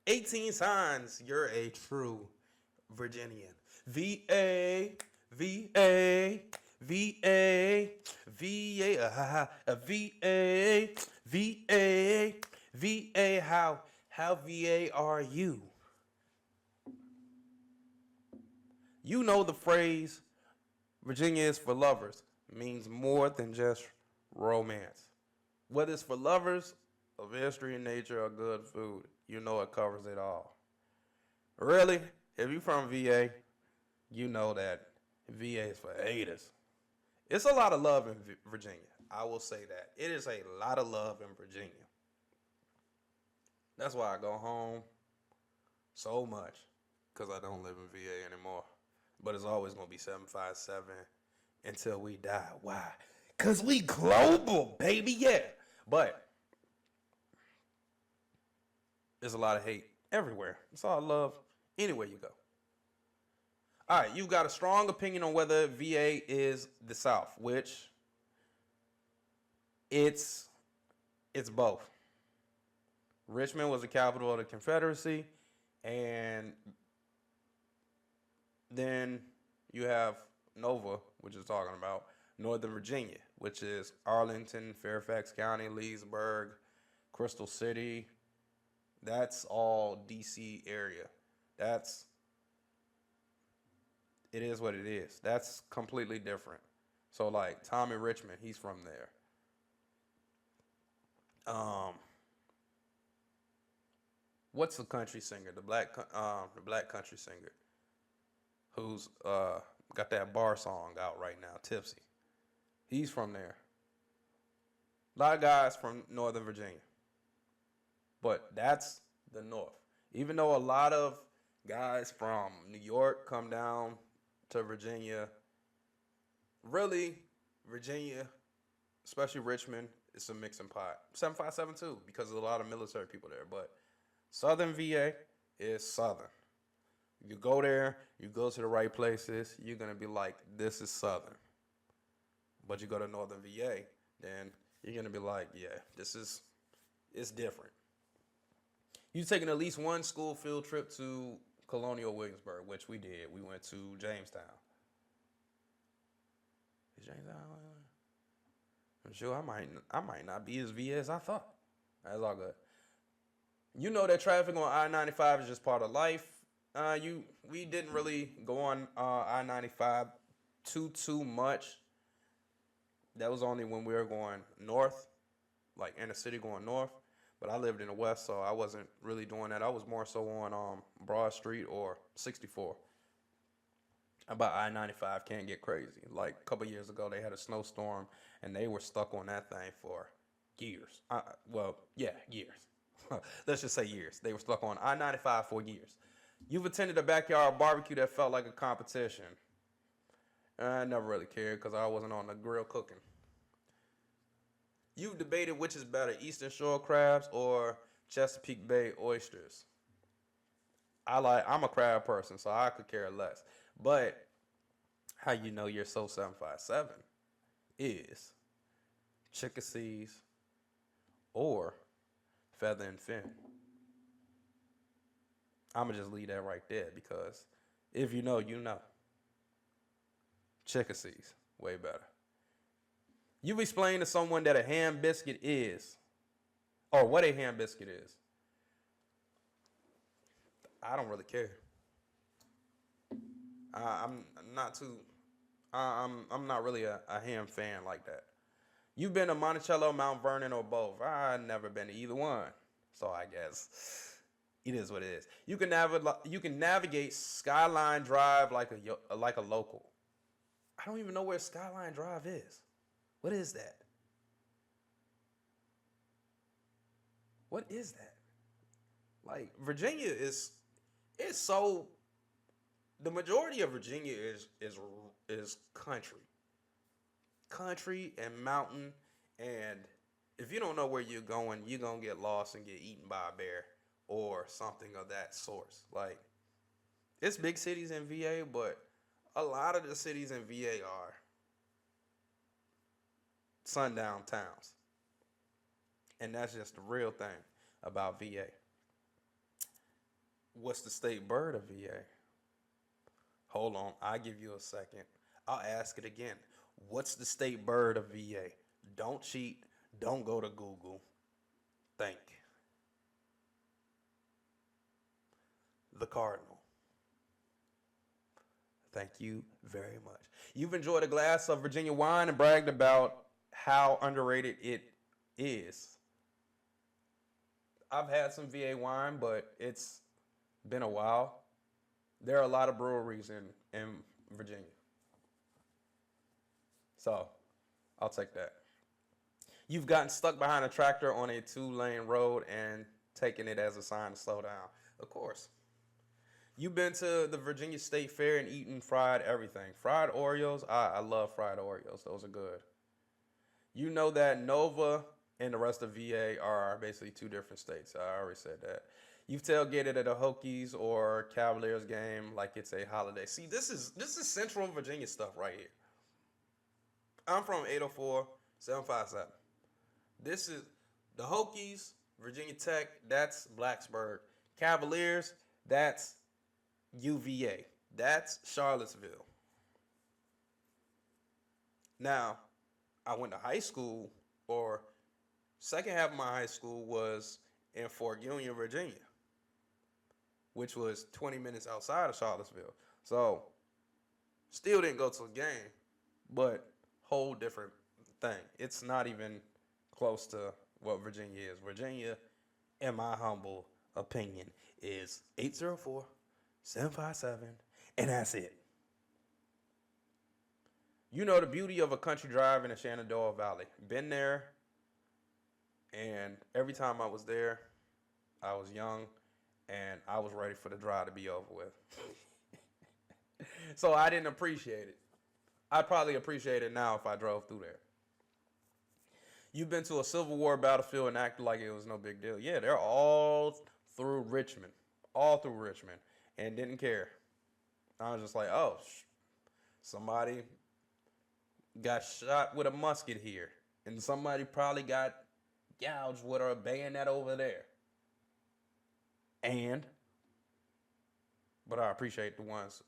18 signs you're a true Virginian. VA, VA, VA, VA, VA, VA, VA. How VA are you? You know the phrase Virginia is for lovers means more than just romance. Whether it's for lovers of history and nature or good food, you know it covers it all. Really, if you're from VA, you know that VA is for haters. It's a lot of love in Virginia. I will say that. It is a lot of love in Virginia. That's why I go home so much because I don't live in VA anymore. But it's always going to be 757 until we die. Why? Because we global, baby. Yeah. But there's a lot of hate everywhere. It's all love anywhere you go. All right, you've got a strong opinion on whether VA is the South, which it's both. Richmond was the capital of the Confederacy, and then you have Nova, which is talking about Northern Virginia, which is Arlington, Fairfax County, Leesburg, Crystal City. That's all DC area. It is what it is. That's completely different. So like Tommy Richmond, he's from there. What's the country singer? The black country singer who's got that bar song out right now, Tipsy. He's from there. A lot of guys from Northern Virginia. But that's the North. Even though a lot of guys from New York come down to Virginia, really, Virginia, especially Richmond, it's a mixing pot. 757 too, because there's a lot of military people there. But Southern VA is Southern. You go there, you go to the right places, you're going to be like, this is Southern. But you go to Northern VA, then you're going to be like, yeah, it's different. You've taken at least one school field trip to Colonial Williamsburg, which we did. We went to Jamestown. Is Jamestown? I'm sure I might not be as VA as I thought. That's all good. You know that traffic on I-95 is just part of life. We didn't really go on I-95 too much. That was only when we were going north, like inner city going north. But I lived in the west, so I wasn't really doing that. I was more so on Broad Street or 64. About I-95 can't get crazy. Like a couple years ago, they had a snowstorm, and they were stuck on that thing for years. Years. Let's just say years. They were stuck on I-95 for years. You've attended a backyard barbecue that felt like a competition. I never really cared because I wasn't on the grill cooking. You've debated which is better, Eastern Shore crabs or Chesapeake Bay oysters. I'm a crab person, so I could care less. But how you know you're so 757 is Chickasaws or Feather and Fin. I'm going to just leave that right there because if you know, you know. Chickasaws, way better. You've explained to someone that a ham biscuit is, or what a ham biscuit is. I don't really care. I'm not too. I'm not really a ham fan like that. You've been to Monticello, Mount Vernon, or both. I've never been to either one, so I guess it is what it is. You can navigate Skyline Drive like a local. I don't even know where Skyline Drive is. What is that? What is that? Like Virginia is so. The majority of Virginia is country and mountain, and if you don't know where you're going, you're gonna get lost and get eaten by a bear or something of that sort. Like it's big cities in VA, but a lot of the cities in VA are sundown towns. And that's just the real thing about VA. What's the state bird of VA? Hold on, I'll give you a second. I'll ask it again. What's the state bird of VA? Don't cheat. Don't go to Google. Think. The Cardinal. Thank you very much. You've enjoyed a glass of Virginia wine and bragged about how underrated it is. I've had some VA wine, but it's been a while. There are a lot of breweries in Virginia. So I'll take that. You've gotten stuck behind a tractor on a 2-lane road and taken it as a sign to slow down. Of course. You've been to the Virginia State Fair and eaten fried everything. Fried Oreos, I love fried Oreos. Those are good. You know that Nova and the rest of VA are basically two different states. I already said that. You've tailgated at a Hokies or Cavaliers game like it's a holiday. See, this is Central Virginia stuff right here. I'm from 804-757. This is the Hokies, Virginia Tech, that's Blacksburg. Cavaliers, that's UVA. That's Charlottesville. Now, I went to high school, or second half of my high school was in Fort Union, Virginia, which was 20 minutes outside of Charlottesville. So, still didn't go to a game, but whole different thing. It's not even close to what Virginia is. Virginia, in my humble opinion, is 804-757, and that's it. You know the beauty of a country drive in the Shenandoah Valley. Been there, and every time I was there, I was young, and I was ready for the drive to be over with. So I didn't appreciate it. I'd probably appreciate it now if I drove through there. You've been to a Civil War battlefield and acted like it was no big deal. Yeah, they're all through Richmond. All through Richmond. And didn't care. I was just like, oh, somebody got shot with a musket here. And somebody probably got gouged with a bayonet over there. But I appreciate the ones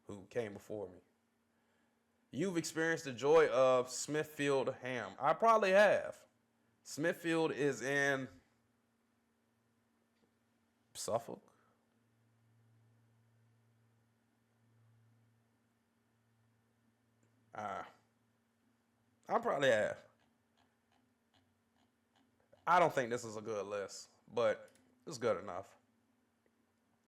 who came before me. You've experienced the joy of Smithfield ham. I probably have. Smithfield is in Suffolk. I probably have. I don't think this is a good list, but it's good enough.